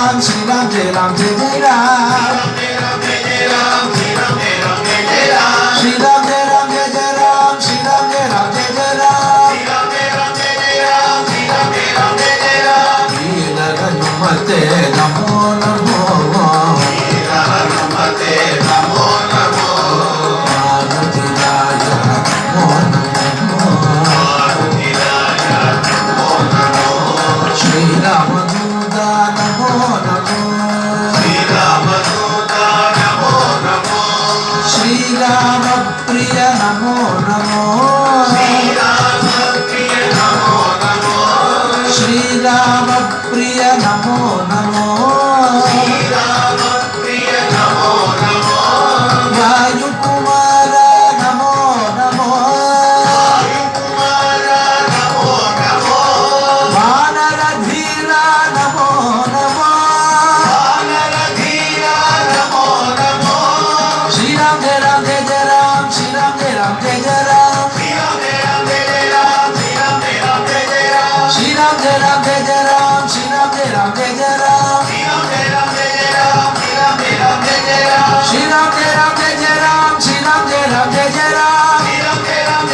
Shri Ram Jai Ram Jai Jai Ram. Shri Ram Jai Ram Jai Jai Ram. Shri Ram Jai Ram Jai Jai Ram. Veera Hanumate Namo Namo. Veera Hanumate Namo Namo. Maruti Raya Namo Namo. Maruti Raya Namo Namo. Shri Ramaduta Namo Namo. Shri Ramaduta Namo Namo. Shri Rama Priya Namo Namo. Shri Rama Priya Namo Namo. Shri Rama Priya Namo Namo. Shri Rama Priya Namo Namo. Vayu Kumara Namo Namo. Vayu Kumara Namo Namo. Vanaradhira Namo Namo. Vanaradhira Namo Namo. Shri Ram Jai Ram Jai Jai Ram. Shri Ram Jai Ram Jai Jai Ram. Shri Ram Jai Ram Jai Jai Ram. Shri Ram Jai Ram Jai Jai Ram. Shri Ram Jai Ram Jai Jai Ram. Shri Ram Jai Ram Jai Jai Ram. Shri Ram Jai Ram Jai Jai Ram. Shri Ram Jai Ram Jai Jai Ram. Shri Ram Jai Ram Jai Jai Ram. Shri Ram Jai Ram Jai Jai Ram. Shri Ram Jai Ram Jai Jai Ram. Shri Ram Jai Ram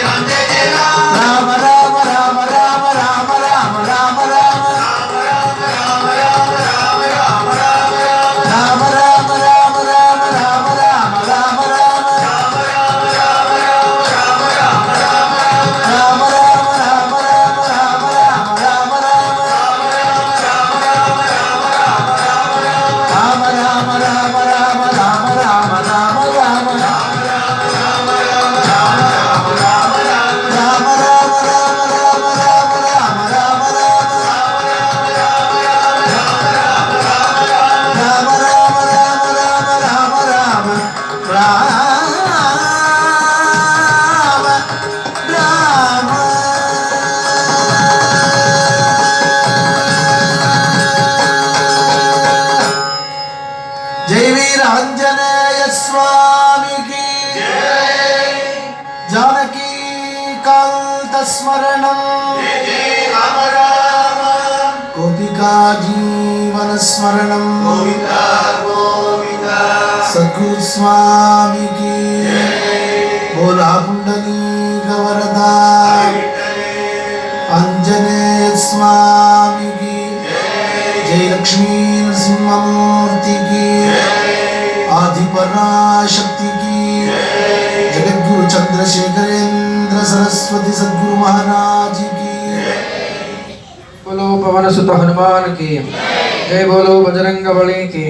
Jai Jai Ram. Rama Rama Rama Rama Rama Rama Rama Rama. Rama Rama Rama Rama Rama Rama Rama Rama. Rama Rama Rama Rama Rama Rama Rama Rama. Rama Rama Rama Rama Rama Rama Rama Rama. जय वीर आंजनेय स्वामी की जय. जानकी कांत स्मरणं. जय जय राम राम. गोपिका जीवन स्मरणं. गोविंदा गोविंदा. सद्गुरु स्वामी की जय. बोला पुंडलीक वरदा. आंजनेय स्वामी की जय. जय लक्ष्मी नरसिंहमूर्ति की आदि पराशक्ति की जगद्गुरु चंद्रशेखरेंद्र सरस्वती सद्गुरु महाराज की. बोलो पवन सुत हनुमान की जय. बोलो बजरंग बली की.